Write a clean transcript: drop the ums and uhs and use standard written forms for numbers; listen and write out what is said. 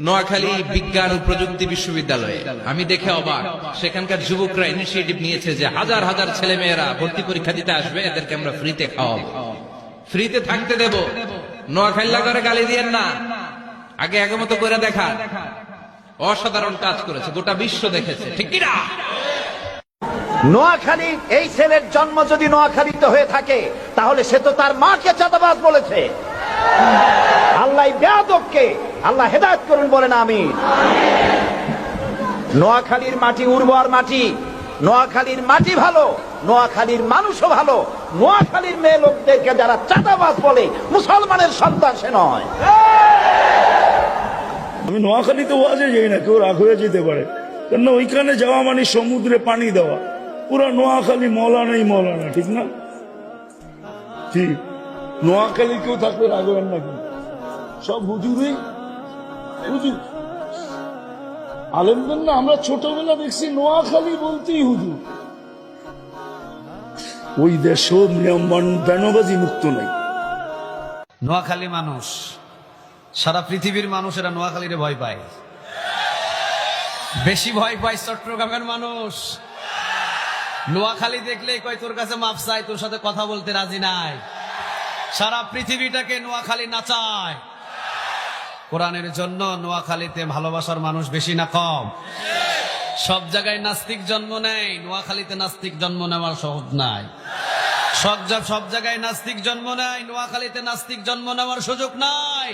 নোয়াখালী বিজ্ঞান ও প্রযুক্তি বিশ্ববিদ্যালয়ে আমি দেখে অবাক, সেখানকার যুবকরা ইনিশিয়েটিভ নিয়েছে যে হাজার হাজার ছেলে মেয়েরা ভর্তি পরীক্ষা দিতে আসবে, এদেরকে আমরা ফ্রিতে খাওয়াবো, ফ্রিতে থাকতে দেব। নোয়াখালী করে গালি দিয়েন না, আগে আগের মতো করে দেখা। অসাধারণ কাজ করেছে, গোটা বিশ্ব দেখেছে, ঠিক কিনা? নোয়াখালী, এই ছেলের জন্ম যদি নোয়াখালীতে হয়ে থাকে তাহলে সে তো তার মাকে চাঁদাবাজ বলেছে। আল্লাহ বেয়াদবকে আল্লাহ হেদায়েত করুন, বলেন আমিন। নোয়াখালীর মাটি উর্বর মাটি, নোয়াখালীর মাটি ভালো, নোয়াখালীর মানুষও ভালো। নোয়াখালীর মেয়ে লোকদেরকে যারা চাঁদাবাজ বলে, মুসলমানের সন্তান সে নয়। আমি নোয়াখালীতে ওয়াজে যাই না, কেউ রাগ হয়ে যেতে পারে, কেননা ওইখানে যাওয়া মানে সমুদ্রে পানি দেওয়া। পুরো নোয়াখালী মৌলানাই মৌলানা, ঠিক না? ঠিক। নোয়াখালী কেউ থাকলে রাগ হবেন না, কিন্তু সব হুজুরই হুজুর। আলেমদের না আমরা ছোটবেলা দেখছি নোয়াখালী বলতেই হুজুর। ওই দেশও বেনবাজি মুক্ত নাই। নোয়াখালী মানুষ, সারা পৃথিবীর মানুষেরা নোয়াখালীরে ভয় পায়। বেশি ভয় পায় চট্টগ্রামের মানুষ। নোয়াখালী দেখলেই কয় তোর কাছে মাপ চাই, তোর সাথে কথা বলতে রাজি নাই। সারা পৃথিবীটাকে নোয়াখালী নাচায়। কোরআনের জন্য নোয়াখালীতে ভালোবাসার মানুষ বেশি না কম? সব জায়গায় নাস্তিক জন্ম নেয়, নোয়াখালীতে নাস্তিক জন্ম নেওয়ার সহজ নাই। সব জায়গায় নাস্তিক জন্ম নেয়, নোয়াখালীতে নাস্তিক জন্ম নেওয়ার সুযোগ নাই।